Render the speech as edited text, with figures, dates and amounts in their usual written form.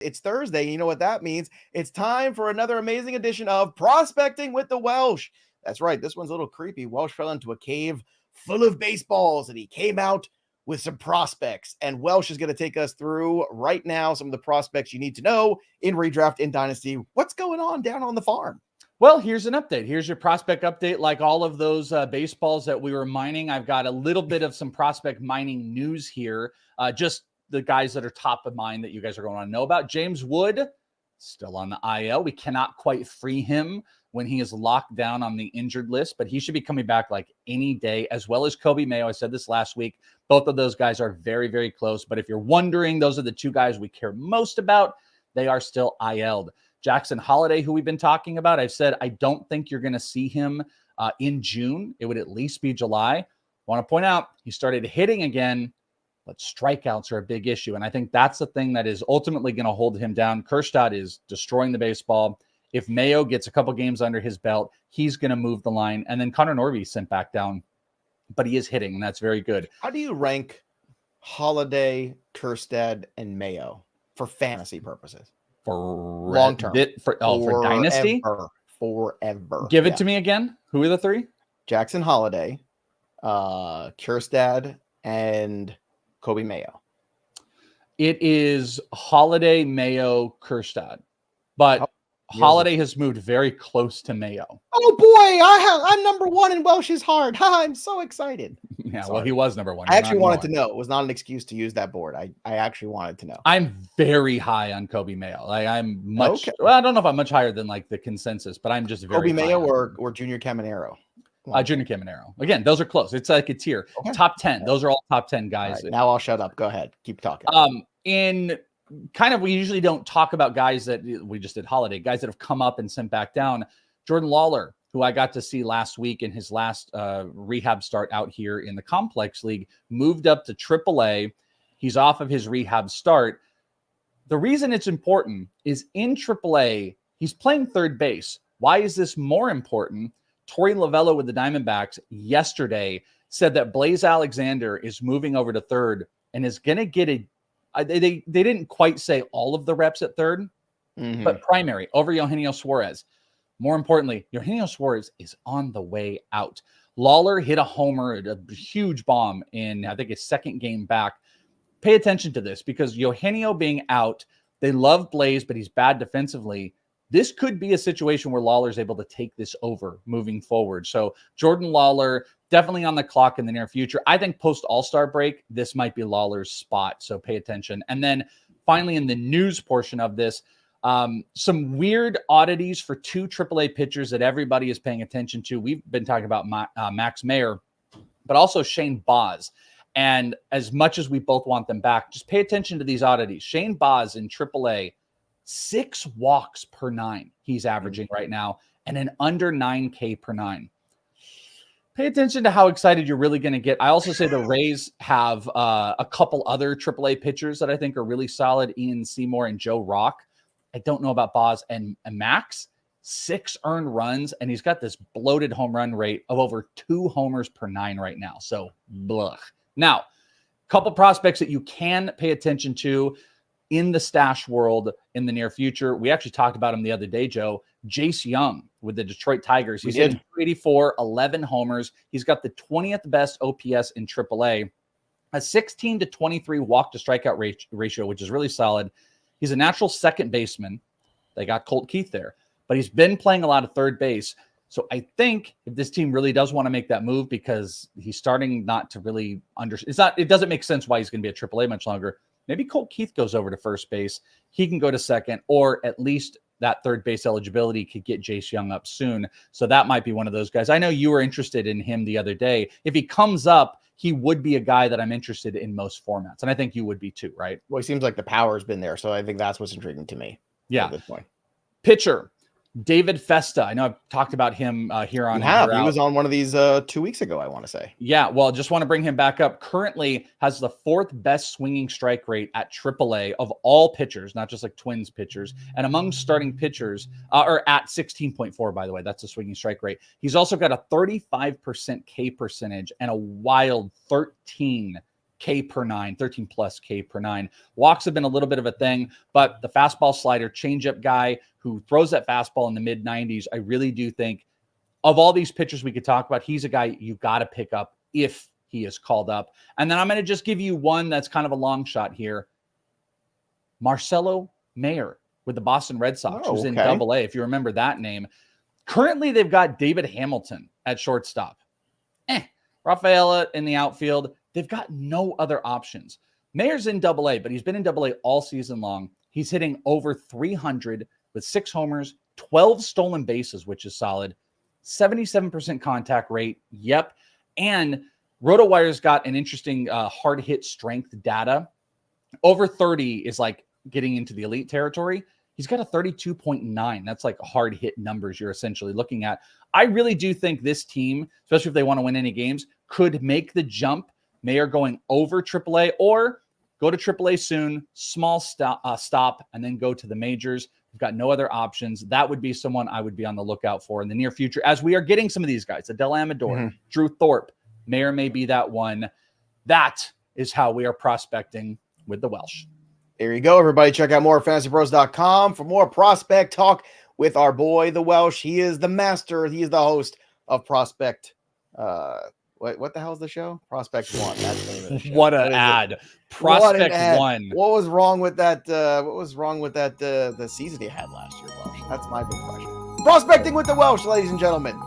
It's Thursday. You know what that means? It's time for another amazing edition of Prospecting with the Welsh. That's right. This one's a little creepy. Welsh fell into a cave full of baseballs and he came out with some prospects. And Welsh is going to take us through right now some of the prospects you need to know in redraft, in Dynasty. What's going on down on the farm? Well, here's an update. Here's your prospect update. Like all of those baseballs that we were mining, I've got a little bit of some prospect mining news here. Just the guys that are top of mind that you guys are going to want to know about. James Wood, still on the IL. We cannot quite free him when he is locked down on the injured list, but he should be coming back like any day, as well as Colby Mayo. I said this last week. Both of those guys are very, very close. But if you're wondering, those are the two guys we care most about. They are still IL'd. Jackson Holliday, who we've been talking about, I've said I don't think you're going to see him in June. It would at least be July. I want to point out he started hitting again, but strikeouts are a big issue. And I think that's the thing that is ultimately going to hold him down. Kjerstad is destroying the baseball. If Mayo gets a couple games under his belt, he's going to move the line. And then Connor Norby sent back down, but he is hitting, and that's very good. How do you rank Holliday, Kjerstad, and Mayo for fantasy purposes? For long term. For Dynasty? Forever. Give it to me again. Who are the three? Jackson Holliday, Kjerstad, and Colby Mayo. It is Holliday, Mayo, Kjerstad. But Holliday has moved very close to Mayo. Oh boy, I'm number one in Welsh's heart. I'm so excited. Yeah, well, he was number one. I actually wanted to know. It was not an excuse to use that board. I actually wanted to know. I'm very high on Colby Mayo. Like I'm much. Okay. Well, I don't know if I'm much higher than like the consensus, but I'm just very. Colby Mayo or Junior Caminero. Junior Caminero. Again, those are close. It's like a tier. Okay. Top 10. Those are all top 10 guys. Right, now I'll shut up. Go ahead. Keep talking. In kind of, we usually don't talk about guys that we just did Holiday, guys that have come up and sent back down. Jordan Lawlar, who I got to see last week in his last rehab start out here in the Complex League, moved up to AAA. He's off of his rehab start. The reason it's important is in AAA, he's playing third base. Why is this more important? Torey Lovullo with the Diamondbacks yesterday said that Blaze Alexander is moving over to third and is going to get they didn't quite say all of the reps at third, but primary over Eugenio Suarez. More importantly, Eugenio Suarez is on the way out. Lawlar hit a homer, a huge bomb in, I think, his second game back. Pay attention to this because Eugenio being out, they love Blaze, but he's bad defensively. This could be a situation where Lawlar is able to take this over moving forward. So Jordan Lawlar, definitely on the clock in the near future. I think post All-Star break, this might be Lawlar's spot. So pay attention. And then finally in the news portion of this, some weird oddities for two AAA pitchers that everybody is paying attention to. We've been talking about Max Mayer, but also Shane Baz. And as much as we both want them back, just pay attention to these oddities. Shane Baz in AAA, 6 walks per 9 he's averaging right now, and an under 9K per 9. Pay attention to how excited you're really going to get. I also say the Rays have a couple other AAA pitchers that I think are really solid, Ian Seymour and Joe Rock. I don't know about Boz and Max. 6 earned runs, and he's got this bloated home run rate of over 2 homers per 9 right now. So, blah. Now, a couple prospects that you can pay attention to in the stash world in the near future. We actually talked about him the other day, Joe. Jace Jung with the Detroit Tigers. He's hitting 284, 11 homers. He's got the 20th best OPS in AAA, a 16 to 23 walk to strikeout ratio, which is really solid. He's a natural second baseman. They got Colt Keith there, but he's been playing a lot of third base. So I think if this team really does want to make that move, because he's starting not to really understand, it doesn't make sense why he's going to be at AAA much longer. Maybe Colt Keith goes over to first base. He can go to second, or at least that third base eligibility could get Jace Jung up soon. So that might be one of those guys. I know you were interested in him the other day. If he comes up, he would be a guy that I'm interested in most formats. And I think you would be too, right? Well, he seems like the power's been there. So I think that's what's intriguing to me. Yeah. At this point. Pitcher, David Festa. I know I've talked about him here on. He was on one of these 2 weeks ago, I want to say. Yeah, well, just want to bring him back up. Currently has the 4th best swinging strike rate at AAA of all pitchers, not just like Twins pitchers. And among starting pitchers, or at 16.4, by the way, that's the swinging strike rate. He's also got a 35% K percentage and a wild 13 K per 9, 13 plus K per 9. Walks have been a little bit of a thing, but the fastball slider changeup guy who throws that fastball in the mid 90s, I really do think of all these pitchers we could talk about, he's a guy you got to pick up if he is called up. And then I'm going to just give you one that's kind of a long shot here. Marcelo Mayer with the Boston Red Sox, who's in Double A, if you remember that name. Currently, they've got David Hamilton at shortstop. Rafaela in the outfield. They've got no other options. Mayer's in Double A, but he's been in Double A all season long. He's hitting over 300 with 6 homers, 12 stolen bases, which is solid. 77% contact rate. Yep. And RotoWire's got an interesting hard hit strength data. Over 30 is like getting into the elite territory. He's got a 32.9. That's like hard hit numbers you're essentially looking at. I really do think this team, especially if they want to win any games, could make the jump. Mayer going over AAA or go to AAA soon, small stop, and then go to the majors. We've got no other options. That would be someone I would be on the lookout for in the near future as we are getting some of these guys. Adele Amador, Drew Thorpe, Mayer may be that one. That is how we are prospecting with the Welsh. There you go, everybody. Check out more at FantasyPros.com for more prospect talk with our boy, the Welsh. He is the master. He is the host of Prospect. What the hell is the show? Prospect One. That's the name of the show. What an ad. Prospect One. What was wrong with that? What was wrong with that? The season he had last year, Welsh. That's my big question. Prospecting with the Welsh, ladies and gentlemen.